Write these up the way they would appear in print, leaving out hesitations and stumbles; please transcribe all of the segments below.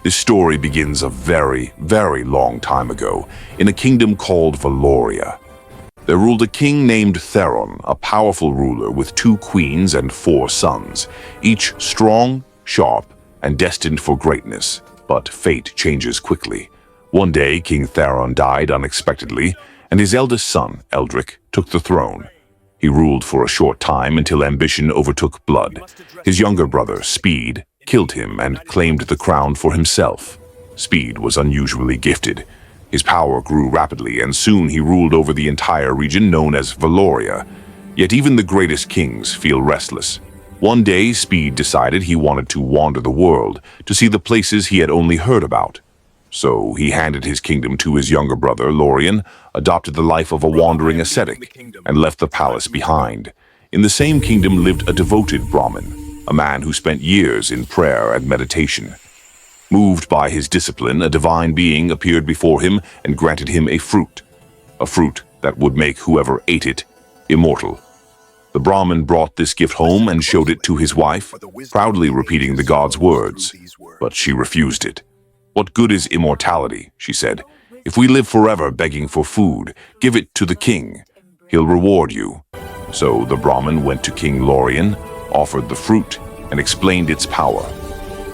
This story begins a very, very long time ago in a kingdom called Valoria. There ruled a king named Theron, a powerful ruler with 2 queens and 4 sons, each strong, sharp, and destined for greatness. But fate changes quickly. One day, King Theron died unexpectedly, and his eldest son, Eldric, took the throne. He ruled for a short time until ambition overtook blood. His younger brother, Speed, killed him and claimed the crown for himself. Speed was unusually gifted. His power grew rapidly, and soon he ruled over the entire region known as Valoria. Yet even the greatest kings feel restless. One day, Speed decided he wanted to wander the world, to see the places he had only heard about. So he handed his kingdom to his younger brother, Lorien, adopted the life of a wandering ascetic, and left the palace behind. In the same kingdom lived a devoted Brahmin, a man who spent years in prayer and meditation. Moved by his discipline, a divine being appeared before him and granted him a fruit that would make whoever ate it immortal. The Brahmin brought this gift home and showed it to his wife, proudly repeating the god's words, but she refused it. "What good is immortality?" she said. "If we live forever begging for food, give it to the king. He'll reward you." So the Brahmin went to King Lorien, offered the fruit, and explained its power.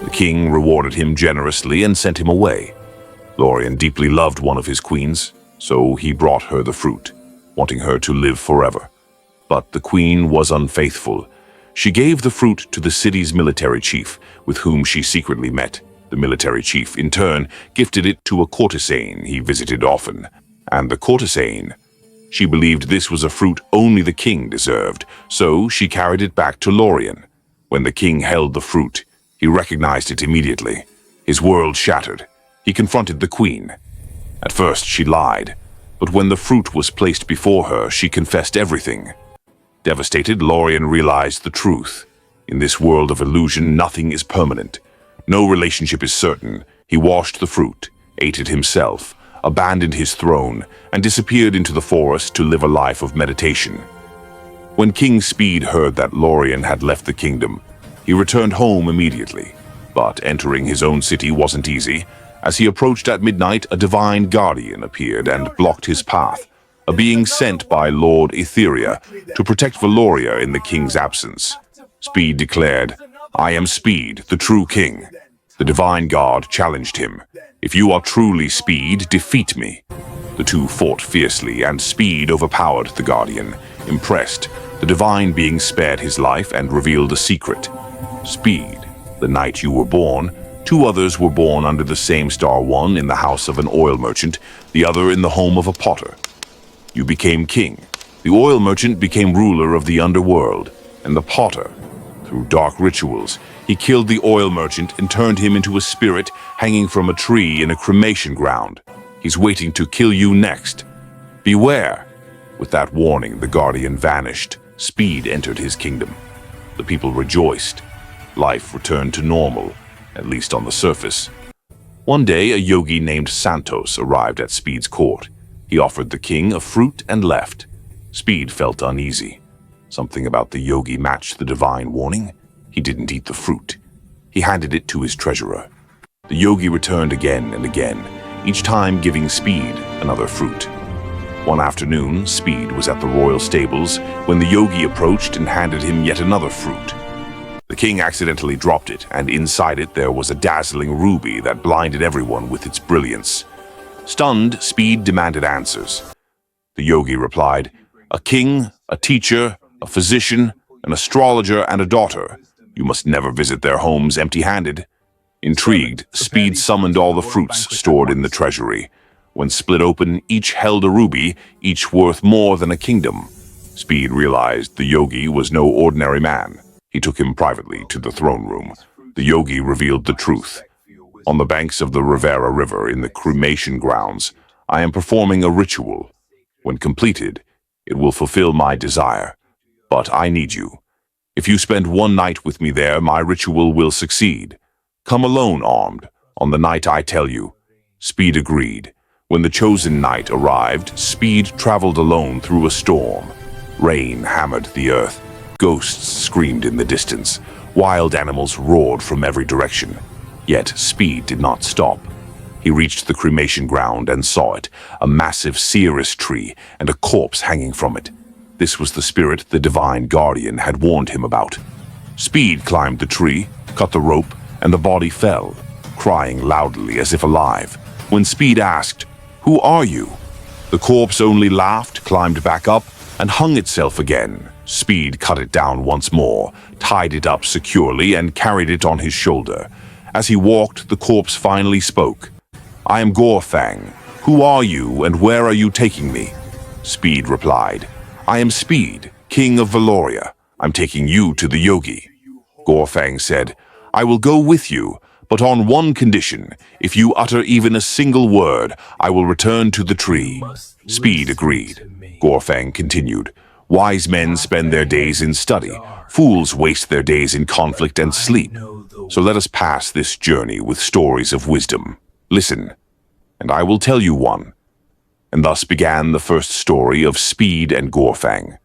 The king rewarded him generously and sent him away. Lorien deeply loved one of his queens, so he brought her the fruit, wanting her to live forever. But the queen was unfaithful. She gave the fruit to the city's military chief, with whom she secretly met. The military chief, in turn, gifted it to a courtesan he visited often. And the courtesan, she believed this was a fruit only the king deserved, so she carried it back to Lorien. When the king held the fruit, he recognized it immediately. His world shattered. He confronted the queen. At first she lied, but when the fruit was placed before her, she confessed everything. Devastated, Lorien realized the truth. In this world of illusion, nothing is permanent. No relationship is certain. He washed the fruit, ate it himself, abandoned his throne, and disappeared into the forest to live a life of meditation. When King Speed heard that Lorien had left the kingdom, he returned home immediately. But entering his own city wasn't easy. As he approached at midnight, a divine guardian appeared and blocked his path, a being sent by Lord Etheria to protect Valoria in the king's absence. Speed declared, "I am Speed, the true king." The divine god challenged him. "If you are truly Speed, defeat me." The two fought fiercely, and Speed overpowered the guardian. Impressed, the divine being spared his life and revealed a secret. "Speed, the night you were born, 2 others were born under the same star, one in the house of an oil merchant, the other in the home of a potter. You became king. The oil merchant became ruler of the underworld, and the potter, through dark rituals, he killed the oil merchant and turned him into a spirit hanging from a tree in a cremation ground. He's waiting to kill you next. Beware." With that warning, the guardian vanished. Speed entered his kingdom. The people rejoiced. Life returned to normal, at least on the surface. One day, a yogi named Santos arrived at Speed's court. He offered the king a fruit and left. Speed felt uneasy. Something about the yogi matched the divine warning. He didn't eat the fruit. He handed it to his treasurer. The yogi returned again and again, each time giving Speed another fruit. One afternoon, Speed was at the royal stables when the yogi approached and handed him yet another fruit. The king accidentally dropped it, and inside it there was a dazzling ruby that blinded everyone with its brilliance. Stunned, Speed demanded answers. The yogi replied, "A king, a teacher, a physician, an astrologer, and a daughter. You must never visit their homes empty-handed." Intrigued, Speed summoned all the fruits stored in the treasury. When split open, each held a ruby, each worth more than a kingdom. Speed realized the yogi was no ordinary man. He took him privately to the throne room. The yogi revealed the truth. "On the banks of the Rivera River in the cremation grounds, I am performing a ritual. When completed, it will fulfill my desire. But I need you. If you spend one night with me there, my ritual will succeed. Come alone armed, on the night I tell you." Speed agreed. When the chosen night arrived, Speed traveled alone through a storm. Rain hammered the earth. Ghosts screamed in the distance. Wild animals roared from every direction. Yet Speed did not stop. He reached the cremation ground and saw it, a massive seeress tree and a corpse hanging from it. This was the spirit the divine guardian had warned him about. Speed climbed the tree, cut the rope, and the body fell, crying loudly as if alive. When Speed asked, "Who are you?" the corpse only laughed, climbed back up, and hung itself again. Speed cut it down once more, tied it up securely, and carried it on his shoulder. As he walked, the corpse finally spoke. "I am Gorefang. Who are you, and where are you taking me?" Speed replied, "I am Speed, king of Valoria. I'm taking you to the yogi." Gorefang said, "I will go with you, but on one condition. If you utter even a single word, I will return to the tree." Speed agreed. Gorefang continued, "Wise men spend their days in study. Fools waste their days in conflict and sleep. So let us pass this journey with stories of wisdom. Listen, and I will tell you one." And thus began the first story of Speed and Gorefang.